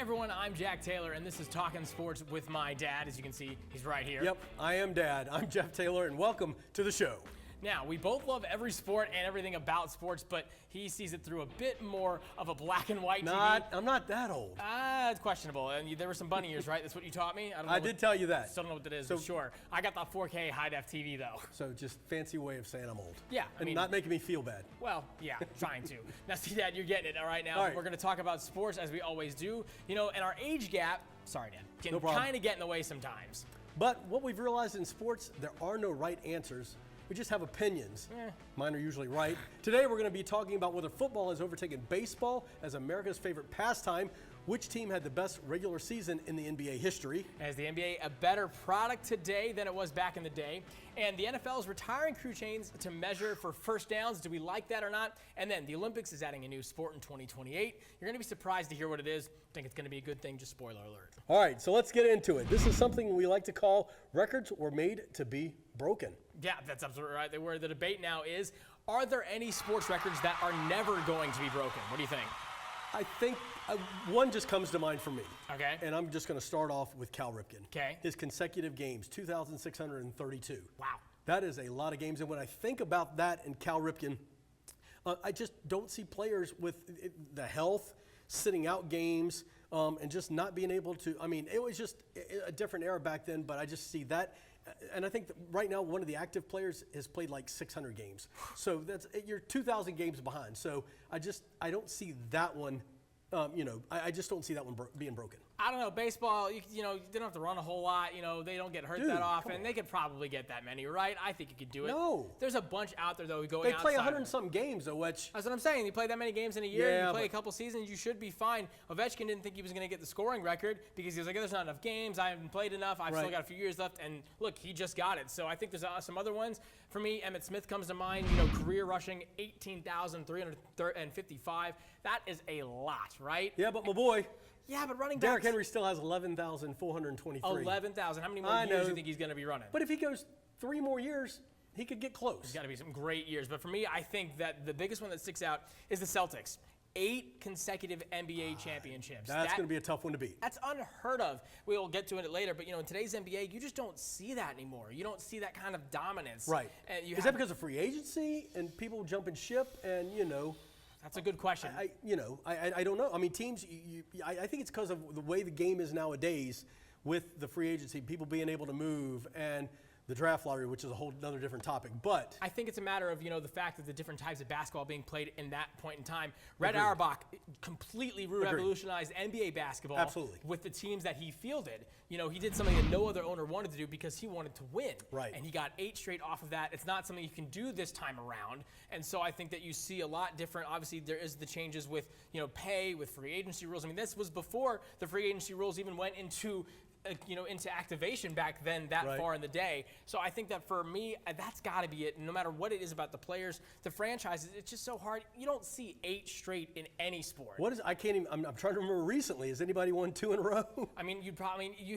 everyone, I'm Jack Taylor, and this is Talkin Sports with my dad. As you can see, he's right here. Yep, I am Dad. I'm Jeff Taylor, and welcome to the show. Now, we both love every sport and everything about sports, but he sees it through a bit more of a black and white TV. I'm not that old. It's questionable. And there were some bunny ears, right? That's what you taught me? I did tell you that. Still don't know what that is, but sure. I got the 4K high-def TV, though. So just fancy way of saying I'm old. Yeah. I mean, not making me feel bad. Well, yeah, trying to. Now, see, Dad, you're getting it, all right? Now, all right. We're going to talk about sports, as we always do. You know, and our age gap, sorry, Dad, can kind of get in the way sometimes. But what we've realized in sports, there are no right answers. We just have opinions. Mine are usually right. Today we're going to be talking about whether football has overtaken baseball as America's favorite pastime, which team had the best regular season in the NBA history. Is the NBA a better product today than it was back in the day? And the NFL is retiring crew chains to measure for first downs. Do we like that or not? And then the Olympics is adding a new sport in 2028. You're going to be surprised to hear what it is. I think it's going to be a good thing, just spoiler alert. All right, so let's get into it. This is something we like to call records were made to be broken. Yeah, that's absolutely right. Where the debate now is, are there any sports records that are never going to be broken? What do you think? I think one just comes to mind for me. Okay. And I'm just going to start off with Cal Ripken. Okay. His consecutive games, 2,632. Wow. That is a lot of games. And when I think about that and Cal Ripken, I just don't see players with the health, sitting out games, and just not being able to. I mean, it was just a different era back then, but I just see that. And I think that right now, one of the active players has played like 600 games. So you're 2,000 games behind. So I don't see that one. I just don't see that one being broken. I don't know. Baseball, you don't have to run a whole lot. They don't get hurt that often. They could probably get that many, right? I think you could do it. No. There's a bunch out there, though, going outside. They play 100-something games, though, which... That's what I'm saying. You play that many games in a year, yeah, you play a couple seasons, you should be fine. Ovechkin didn't think he was going to get the scoring record because he was like, there's not enough games. I haven't played enough. I've still got a few years left. And, look, he just got it. So I think there's some other ones. For me, Emmitt Smith comes to mind. Career rushing 18,355. That is a lot, right? Yeah, but my boy... Yeah, but running Derrick Henry still has 11,423. 11,000. How many more years do you think he's going to be running? But if he goes 3 more years, he could get close. There's got to be some great years. But for me, I think that the biggest one that sticks out is the Celtics. 8 consecutive NBA championships. That's going to be a tough one to beat. That's unheard of. We'll get to it later, but in today's NBA, you just don't see that anymore. You don't see that kind of dominance. Right. Is that because of free agency and people jumping ship and, That's a good question. I don't know. I mean, teams, I think it's because of the way the game is nowadays with the free agency, people being able to move, and the draft lottery, which is a whole other different topic. But I think it's a matter of, the fact that the different types of basketball being played in that point in time. Red Auerbach completely revolutionized NBA basketball. Absolutely. With the teams that he fielded. He did something that no other owner wanted to do because he wanted to win. Right. And he got 8 straight off of that. It's not something you can do this time around. And so I think that you see a lot different. Obviously, there is the changes with, pay, with free agency rules. I mean, this was before the free agency rules even went into into activation back then far in the day. So I think that for me, that's got to be it. No matter what it is about the players, the franchises, it's just so hard. You don't see 8 straight in any sport. I can't even, I'm trying to remember recently. Has anybody won 2 in a row? I mean, you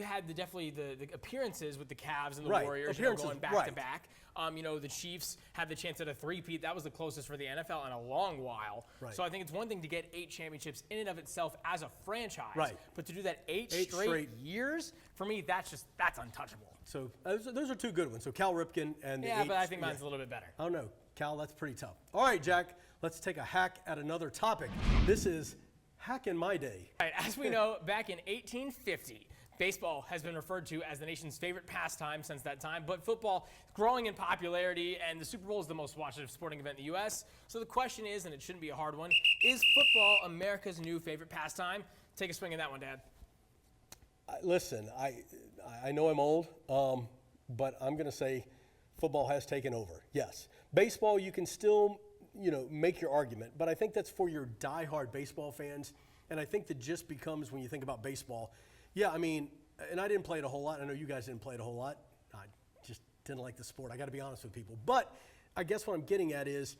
had definitely the appearances with the Cavs and the Warriors going back to back. The Chiefs had the chance at a 3-peat. That was the closest for the NFL in a long while. Right. So I think it's one thing to get 8 championships in and of itself as a franchise. Right. But to do that 8 straight years, for me, that's untouchable. So those are 2 good ones. So Cal Ripken and the 8. Yeah, but I think mine's a little bit better. I don't know. Cal, that's pretty tough. All right, Jack, let's take a hack at another topic. This is Hack in My Day. All right, as we know, back in 1850, baseball has been referred to as the nation's favorite pastime since that time, but football is growing in popularity, and the Super Bowl is the most watched sporting event in the U.S. So the question is, and it shouldn't be a hard one, is football America's new favorite pastime? Take a swing at that one, Dad. Listen, I know I'm old, but I'm going to say football has taken over. Yes. Baseball, you can still, make your argument, but I think that's for your diehard baseball fans, and I think the gist becomes when you think about baseball, yeah, I mean, and I didn't play it a whole lot. I know you guys didn't play it a whole lot. I just didn't like the sport. I got to be honest with people. But I guess what I'm getting at is,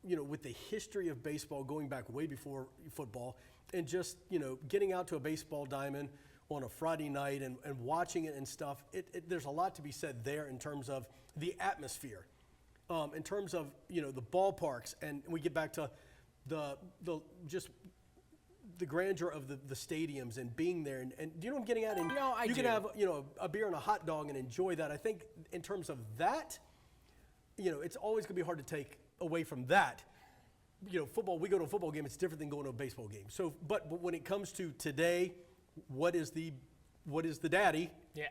with the history of baseball going back way before football, and just, getting out to a baseball diamond on a Friday night and watching it and stuff, there's a lot to be said there in terms of the atmosphere, in terms of, the ballparks. And we get back to the the grandeur of the stadiums and being there, and do you know what I'm getting at? And No, I you do. can have a beer and a hot dog and enjoy that. I think in terms of that, it's always going to be hard to take away from that. Football. We go to a football game. It's different than going to a baseball game. So, but when it comes to today, what is the daddy? Yeah.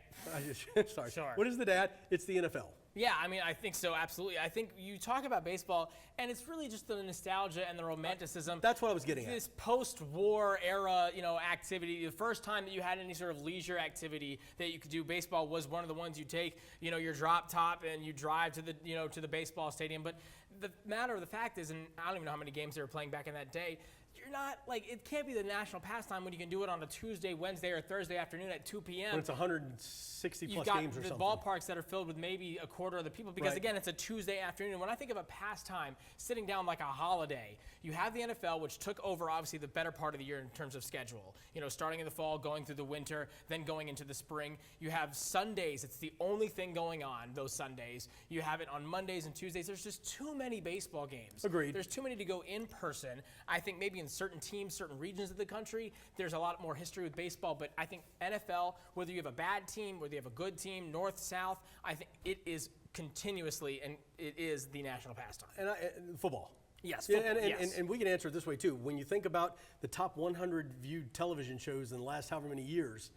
Sorry. Sure. What is the dad? It's the NFL. Yeah, I mean, I think so, absolutely. I think you talk about baseball, and it's really just the nostalgia and the romanticism. That's what I was getting at. This post-war era, activity. The first time that you had any sort of leisure activity that you could do, baseball was one of the ones you take, your drop top and you drive to the baseball stadium. But the matter of the fact is, and I don't even know how many games they were playing back in that day, you're not, it can't be the national pastime when you can do it on a Tuesday, Wednesday, or Thursday afternoon at 2 p.m. When it's 160 plus games or the something. ballparks that are filled with maybe a quarter of the people because, again, it's a Tuesday afternoon. And when I think of a pastime, sitting down like a holiday, you have the NFL, which took over, obviously, the better part of the year in terms of schedule. Starting in the fall, going through the winter, then going into the spring. You have Sundays. It's the only thing going on those Sundays. You have it on Mondays and Tuesdays. There's just too many baseball games. Agreed. There's too many to go in person. I think maybe in certain teams, certain regions of the country, there's a lot more history with baseball. But I think NFL, whether you have a bad team, whether you have a good team, north, south, I think it is continuously, and it is the national pastime. And football. Yes, Yeah, football, and, yes. and we can answer it this way too. When you think about the top 100 viewed television shows in the last however many years,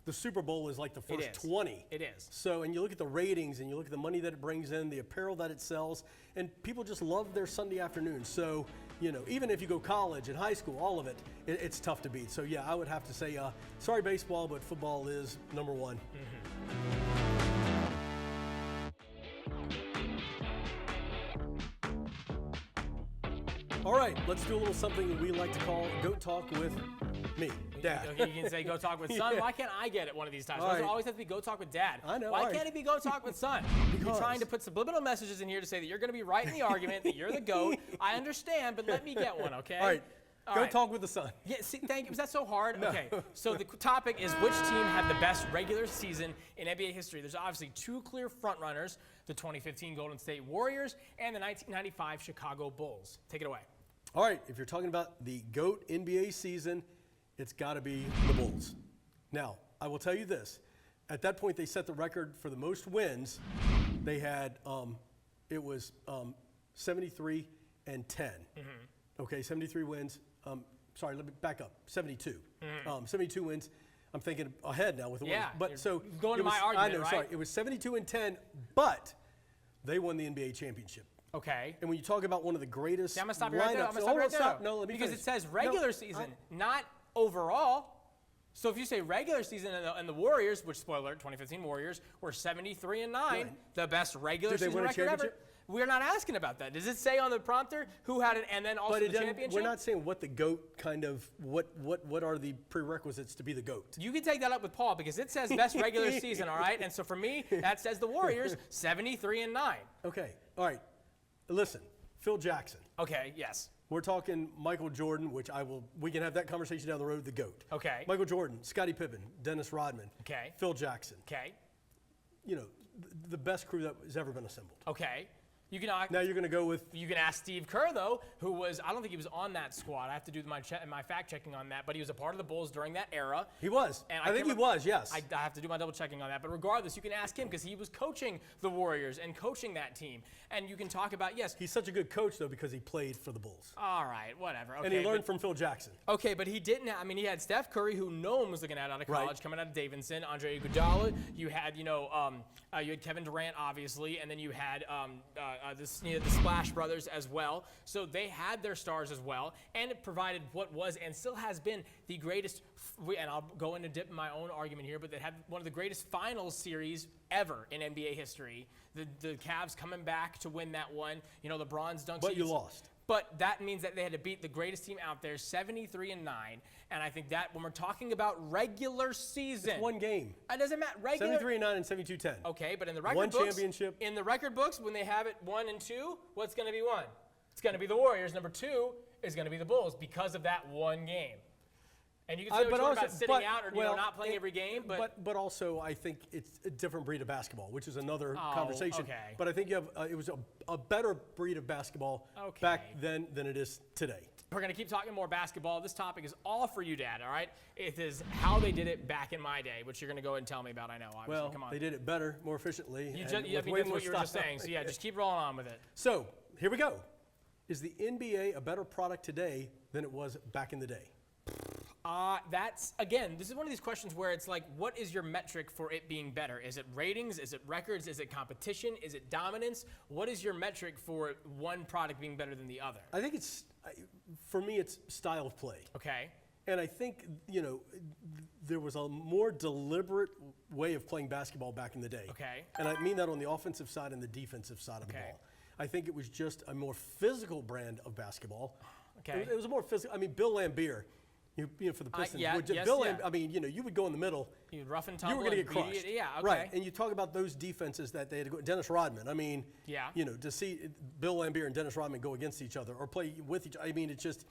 the Super Bowl is like the first 20. It is. So, and you look at the ratings and you look at the money that it brings in, the apparel that it sells, and people just love their Sunday afternoon. So, even if you go college and high school, all of it, it's tough to beat. So, yeah, I would have to say, sorry baseball, but football is number one. Mm-hmm. All right, let's do a little something we like to call Goat Talk with me, Dad. You can say Go Talk with Son. Yeah. Why can't I get it one of these times? All Why does it right. always have to be Go Talk with Dad? I know, Why all right. can't it be Go Talk with Son? You're Because- trying to put subliminal messages in here to say that you're going to be right in the argument, that you're the GOAT. I understand, but let me get one, okay? All right, All Go right. Talk with the Sun. Yeah, see, thank you. Was that so hard? Okay, so the topic is which team had the best regular season in NBA history. There's obviously two clear frontrunners, the 2015 Golden State Warriors and the 1995 Chicago Bulls. Take it away. All right, if you're talking about the GOAT NBA season, it's got to be the Bulls. Now, I will tell you this. At that point, they set the record for the most wins. They had, it was 73 and 10. Okay, 73 wins. Sorry, let me back up. 72. 72 wins. I'm thinking ahead now with the Yeah, wins. But you're so going it to my was- argument, I know, right? sorry. It was 72 and 10, but they won the NBA championship. Okay. And when you talk about one of the greatest See, I'm going to stop you right there. I'm lineups- going to stop Hold you on, right there. stop. No, let me because finish. it says regular No, season, not overall. So if you say regular season and the Warriors, which spoiler alert, 2015 Warriors were 73 and 9, Right. the best regular Did they season win a record ever. championship? We're not asking about that. Does it say on the prompter who had it and then also But the it doesn't, championship? we're not saying what the GOAT kind of, what are the prerequisites to be the GOAT. You can take that up with Paul because it says best regular season, all right? And so for me, that says the Warriors 73 and 9. Okay, all right. Listen, Phil Jackson. Okay, yes. We're talking Michael Jordan, which we can have that conversation down the road, the GOAT. Okay. Michael Jordan, Scottie Pippen, Dennis Rodman. Okay. Phil Jackson. Okay. The best crew that has ever been assembled. Okay. You can Now you're going to go with, You can ask Steve Kerr, though, who was, I don't think he was on that squad. I have to do my fact checking on that, but he was a part of the Bulls during that era. he was. And I think he was, yes. I have to do my double checking on that. But regardless, you can ask him because he was coaching the Warriors and coaching that team. And you can talk about, yes. He's such a good coach, though, because he played for the Bulls. All right, whatever. Okay, And he learned but- from Phil Jackson. Okay, but he didn't. He had Steph Curry, who no one was looking at out of college, Right. coming out of Davidson. Andre Iguodala. You had, you had Kevin Durant, obviously, and then you had the Splash Brothers as well. So they had their stars as well, and it provided what was and still has been the greatest. And I'll go into dip in my own argument here, but they had one of the greatest finals series ever in NBA history. The Cavs coming back to win that one. LeBron's dunks. But you lost. But that means that they had to beat the greatest team out there, 73 and 9. And I think that when we're talking about regular season, It's one game. it doesn't matter. Regular. 73 and 9 and 72-10. Okay, but in the record One books, championship. in the record books, when they have it 1 and 2, what's going to be 1? It's going to be the Warriors. Number 2 is going to be the Bulls because of that one game. And you can say what you want about sitting out or not playing every game, but also I think it's a different breed of basketball, which is another conversation. Okay. But I think you have it was a better breed of basketball back then than it is today. We're going to keep talking more basketball. This topic is all for you, Dad, all right? It is how they did it back in my day, which you're going to go ahead and tell me about, I know, obviously. Well, come on. they did it better, more efficiently. That's what you were just saying. So, yeah, just keep rolling on with it. So, here we go. Is the NBA a better product today than it was back in the day? That's, again, this is one of these questions where it's like, what is your metric for it being better? Is it ratings? Is it records? Is it competition? Is it dominance? What is your metric for one product being better than the other? I think it's, for me, it's style of play. Okay. And I think, there was a more deliberate way of playing basketball back in the day. Okay. And I mean that on the offensive side and the defensive side of the ball. I think it was just a more physical brand of basketball. Okay. It was a more physical. I mean, Bill Laimbeer, for the Pistons. You would go in the middle. You'd rough and tumble. You were going to get crushed. Yeah, okay. Right. And you talk about those defenses that they had to go. Dennis Rodman. I mean, to see Bill Laimbeer and Dennis Rodman go against each other or play with each other. I mean, it's just,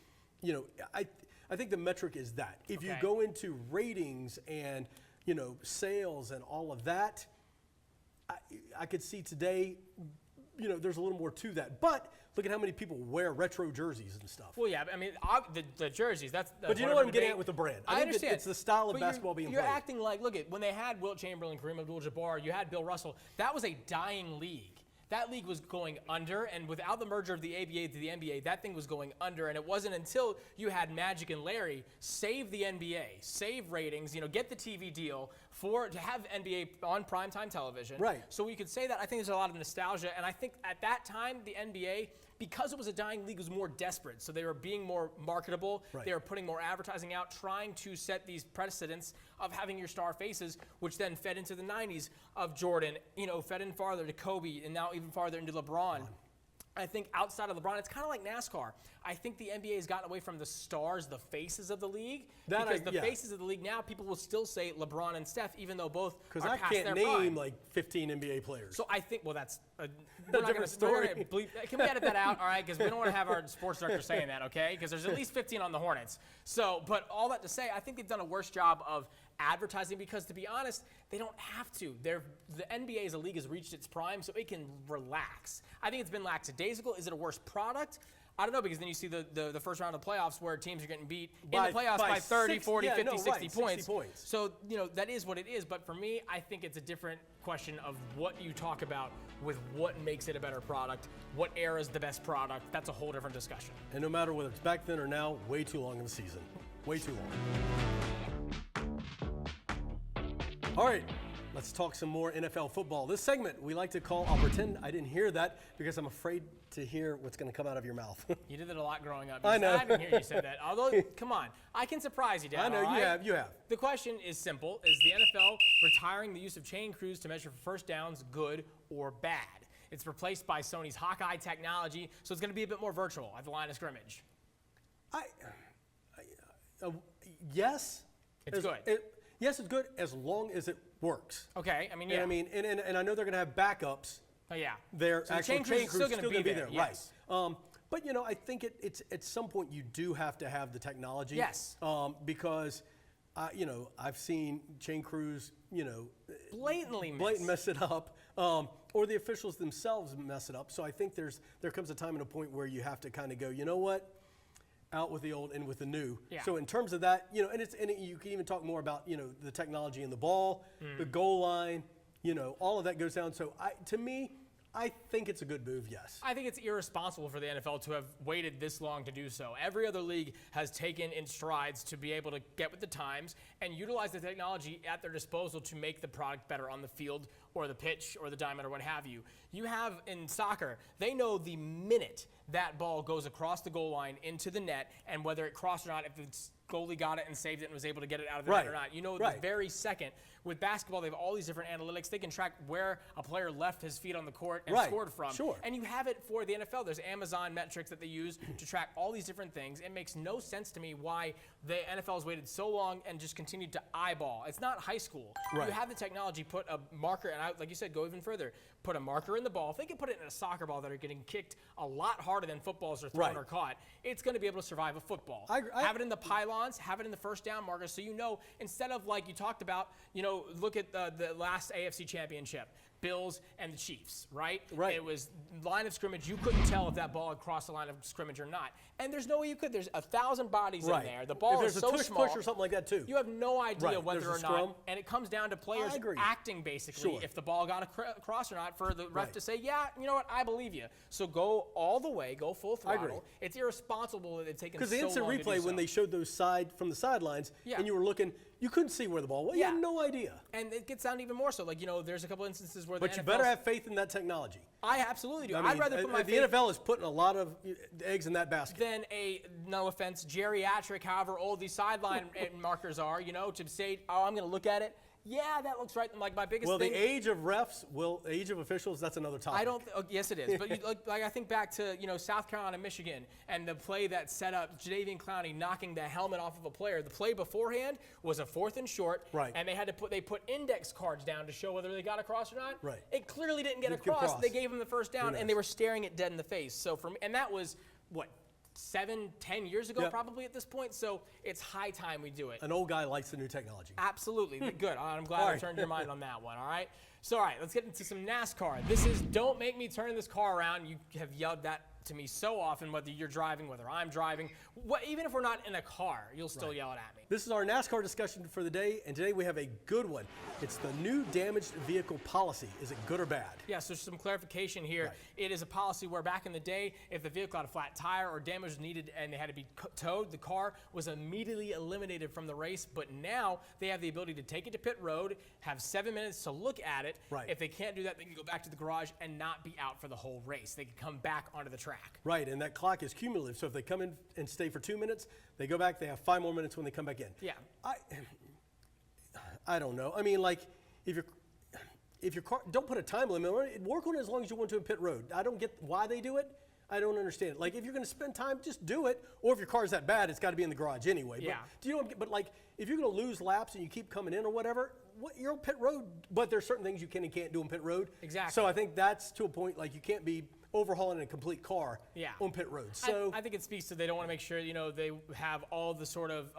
I think the metric is that. If you go into ratings and, sales and all of that, I could see today, there's a little more to that. But look at how many people wear retro jerseys and stuff. Well, yeah, I mean, the jerseys, that's but you know what I'm getting at with the brand. I understand. It's the style of basketball being played. You're acting like, look at, when they had Wilt Chamberlain, Kareem Abdul-Jabbar, you had Bill Russell, that was a dying league. That league was going under, and without the merger of the ABA to the NBA, that thing was going under, and it wasn't until you had Magic and Larry save the NBA, save ratings, get the TV deal to have NBA on primetime television. Right. So we could say that. I think there's a lot of nostalgia, and I think at that time, the NBA, because it was a dying league, was more desperate. So they were being more marketable. Right. They were putting more advertising out, trying to set these precedents of having your star faces, which then fed into the 90s of Jordan, fed in farther to Kobe, and now even farther into LeBron. I think outside of LeBron, it's kind of like NASCAR. I think the NBA has gotten away from the stars, the faces of the league. Faces of the league now, people will still say LeBron and Steph, even though both are past their prime. Because I can't name like 15 NBA players. So I think, that's a different story. Can we edit that out, all right? Because we don't want to have our sports director saying that, okay? Because there's at least 15 on the Hornets. So, but all that to say, I think they've done a worse job of advertising because, to be honest, they don't have to. The NBA as a league has reached its prime, so it can relax. I think it's been lackadaisical. Is it a worse product? I don't know, because then you see the first round of the playoffs where teams are getting beat in the playoffs by 30, 40, 50, 60 points. 60 points. So, that is what it is. But for me, I think it's a different question of what you talk about with what makes it a better product, what era is the best product. That's a whole different discussion. And no matter whether it's back then or now, way too long of a season. Way too long. All right, let's talk some more NFL football. This segment we like to call I'll Pretend I Didn't Hear That, because I'm afraid to hear what's going to come out of your mouth. You did that a lot growing up. I know. I didn't hear you say that. Although, come on, I can surprise you, Dad. I know, right? you have. The question is simple. Is the NFL retiring the use of chain crews to measure for first downs good or bad? It's replaced by Sony's Hawkeye technology, so it's going to be a bit more virtual at the line of scrimmage. Yes. It's good. Yes, it's good as long as it works. Okay, I mean, yeah. And I know they're going to have backups. Oh, yeah. Their so actual chain crews is still going to be there. Yes. Right. But, I think it's at some point you do have to have the technology. Yes. Because, I've seen chain crews, blatantly mess it up, or the officials themselves mess it up. So I think there comes a time and a point where you have to kind of go, you know what? Out with the old, in with the new. Yeah. So in terms of that, and you can even talk more about, the technology in the ball, the goal line, all of that goes down. So to me, I think it's a good move, yes. I think it's irresponsible for the NFL to have waited this long to do so. Every other league has taken in strides to be able to get with the times and utilize the technology at their disposal to make the product better on the field or the pitch or the diamond or what have you. You have in soccer, they know the minute that ball goes across the goal line into the net and whether it crossed or not, if the goalie got it and saved it and was able to get it out of the net or not. The very second. With basketball, they have all these different analytics. They can track where a player left his feet on the court and scored from. Sure. And you have it for the NFL. There's Amazon metrics that they use to track all these different things. It makes no sense to me why the NFL has waited so long and just continued to eyeball. It's not high school. Right. You have the technology, put a marker, and like you said, go even further. Put a marker in the ball. If they can put it in a soccer ball that are getting kicked a lot harder than footballs are thrown or caught, it's going to be able to survive a football. Have it in the pylons, have it in the first down markers, so instead of like you talked about, look at the last AFC Championship. Bills and the Chiefs, right? Right. It was line of scrimmage. You couldn't tell if that ball had crossed the line of scrimmage or not. And there's no way you could. There's 1,000 bodies in there. The ball is so small. If there's a tush push or something like that too. You have no idea whether There's or not. And it comes down to players acting basically if the ball got across or not for the ref to say, yeah, you know what, I believe you. So go all the way, go full throttle. I agree. It's irresponsible that they've taken so long to do so. Because the instant replay, when they showed those from the sidelines, and you were looking, you couldn't see where the ball was. You had no idea. And it gets down even more so. Like, there's a couple instances where But you better have faith in that technology. I absolutely do. I mean, I'd rather put my faith. The NFL is putting a lot of eggs in that basket. Than no offense, geriatric, however old these sideline markers are, to say, oh, I'm going to look at it. Yeah, that looks right. Like my biggest thing. Well, the age of refs, age of officials, that's another topic. Yes, it is. But like I think back to South Carolina, Michigan, and the play that set up Jadeveon Clowney knocking the helmet off of a player. The play beforehand was a 4th and short, and they put index cards down to show whether they got across or not. Right. It clearly didn't get across. They gave him the first down, and they were staring it dead in the face. So for me, and that was what. 7, 10 years ago, probably at this point. So it's high time we do it. An old guy likes the new technology. Absolutely. Good. I'm glad I turned your mind on that one. All right. So, all right, let's get into some NASCAR. This is don't make me turn this car around. You have yelled that to me so often, whether you're driving, whether I'm driving. Even if we're not in a car, you'll still yell it at me. This is our NASCAR discussion for the day, and today we have a good one. It's the new damaged vehicle policy. Is it good or bad? Yeah, so some clarification here. It is a policy where back in the day, if the vehicle had a flat tire or damage was needed and they had to be towed, the car was immediately eliminated from the race. But now they have the ability to take it to pit road, have 7 minutes to look at it. If they can't do that, they can go back to the garage and not be out for the whole race. They can come back onto the track. Right, and that clock is cumulative. So if they come in and stay for 2 minutes, they go back, they have 5 more minutes when they come back in. Yeah. I don't know. I mean, like, if your car, don't put a time limit on it. Work on it as long as you want to in pit road. I don't get why they do it. I don't understand it. Like, if you're going to spend time, just do it. Or if your car's that bad, it's got to be in the garage anyway. Yeah. But like, if you're going to lose laps and you keep coming in or whatever, you're on pit road. But there's certain things you can and can't do on pit road. Exactly. So I think that's to a point, like, you can't be overhauling a complete car on pit road. So I think it speaks to they don't want to make sure they have all the sort of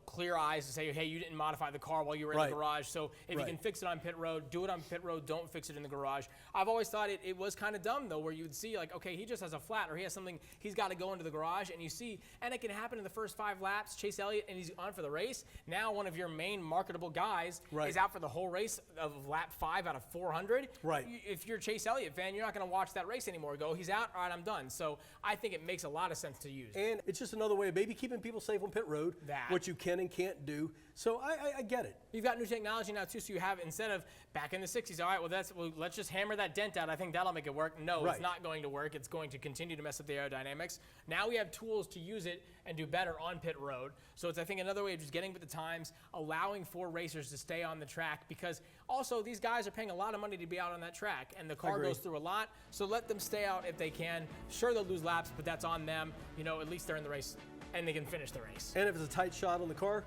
clear eyes to say, hey, you didn't modify the car while you were in the garage. So if you can fix it on pit road, do it on pit road. Don't fix it in the garage. I've always thought it was kind of dumb though, where you would see like, okay, he just has a flat or he has something he's got to go into the garage, and you see, and it can happen in the first 5 laps. Chase Elliott, and he's on for the race. Now one of your main marketable guys is out for the whole race of lap 5 out of 400. Right. If you're a Chase Elliott fan, you're not going to watch that race anymore. Go, he's out. All right, I'm done. So I think it makes a lot of sense to use. And it's just another way of maybe keeping people safe on pit road, what you can and can't do. So I get it. You've got new technology now too, so you have, instead of back in the 60s, all right, well let's just hammer that dent out. I think that'll make it work. No, it's not going to work. It's going to continue to mess up the aerodynamics. Now we have tools to use it and do better on pit road. So it's, I think, another way of just getting with the times, allowing for racers to stay on the track, because also these guys are paying a lot of money to be out on that track, and the car goes through a lot. So let them stay out if they can. Sure, they'll lose laps, but that's on them. At least they're in the race and they can finish the race. And if it's a tight shot on the car,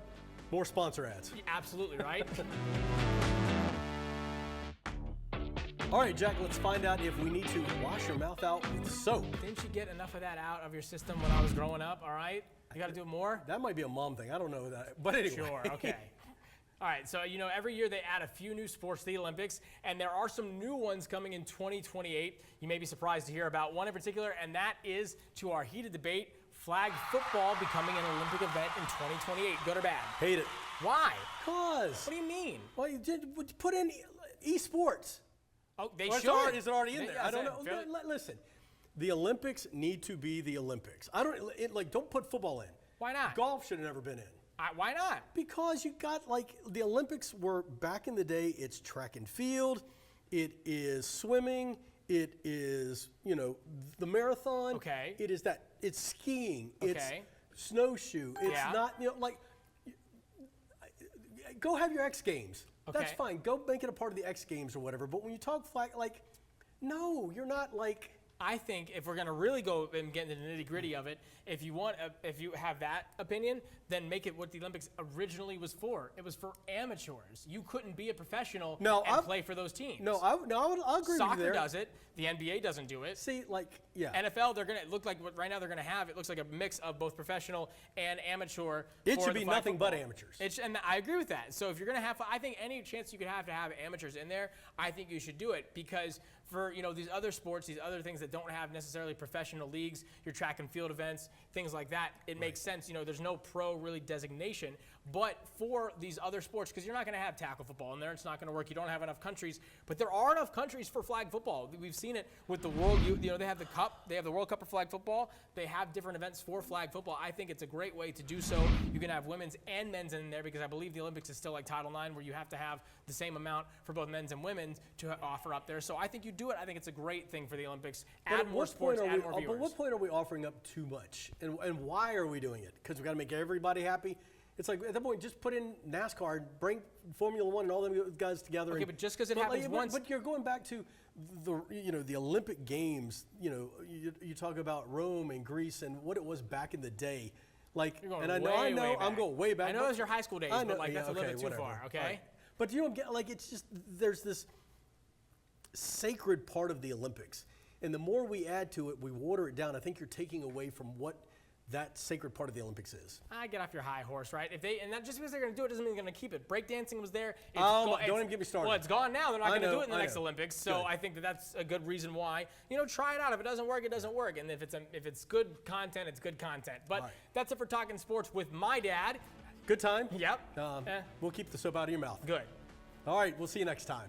more sponsor ads. Absolutely, right? All right, Jack, let's find out if we need to wash your mouth out with soap. Didn't you get enough of that out of your system when I was growing up, all right? You got to do it more? That might be a mom thing. I don't know that. But anyway. Sure, okay. All right, so, every year they add a few new sports to the Olympics, and there are some new ones coming in 2028. You may be surprised to hear about one in particular, and that is, to our heated debate, flag football becoming an Olympic event in 2028. Good or bad? Hate it. Why? Because. What do you mean? Well, you did put in esports. Oh, they should. Is it already in there? I don't know. Listen, the Olympics need to be the Olympics. Don't put football in. Why not? Golf should have never been in. Why not? Because you got, the Olympics were, back in the day, it's track and field, it is swimming, it is, the marathon. Okay. It is it's skiing, okay. It's snowshoe, it's not, go have your X Games. Okay. That's fine. Go make it a part of the X Games or whatever. But when you talk flag, no, you're not I think if we're going to really go and get into the nitty-gritty of it, if you have that opinion, then make it what the Olympics originally was for. It was for amateurs. You couldn't be a professional and play for those teams. I'll agree with you Soccer there. does it. The NBA doesn't do it. See, NFL, they're going to look like what right now they're going to have. It looks like a mix of both professional and amateur. It should be nothing but amateurs. And I agree with that. So if you're going to have, I think any chance you could have to have amateurs in there, I think you should do it, because for these other sports, these other things that don't have necessarily professional leagues, your track and field events, things like that, it makes sense. There's no pro really designation. But for these other sports, because you're not going to have tackle football in there, it's not going to work. You don't have enough countries, but there are enough countries for flag football. We've seen it with the World. They have the Cup, they have the World Cup for flag football. They have different events for flag football. I think it's a great way to do so. You can have women's and men's in there, because I believe the Olympics is still like Title IX, where you have to have the same amount for both men's and women's to offer up there. So I think you do it. I think it's a great thing for the Olympics. Add more sports, add more viewers. But what point are we offering up too much, and why are we doing it? Because we got to make everybody happy. It's like at that point, just put in NASCAR, bring Formula One and all them guys together. Okay, but just because it happens once. But you're going back to the Olympic Games. You talk about Rome and Greece and what it was back in the day. And I know I'm going way back. I know it was your high school days, but that's a little bit too far. Okay. Right. But you don't get it's just there's this sacred part of the Olympics, and the more we add to it, we water it down. I think you're taking away from what that sacred part of the Olympics is. I get off your high horse, right? Just because they're going to do it doesn't mean they're going to keep it. Breakdancing was there. Don't even get me started. Well, it's gone now. They're not going to do it in the next Olympics. So I think that's a good reason why. Try it out. If it doesn't work, it doesn't work. And if it's good content, it's good content. But that's it for Talking Sports with my dad. Good time. Yep. We'll keep the soap out of your mouth. Good. All right. We'll see you next time.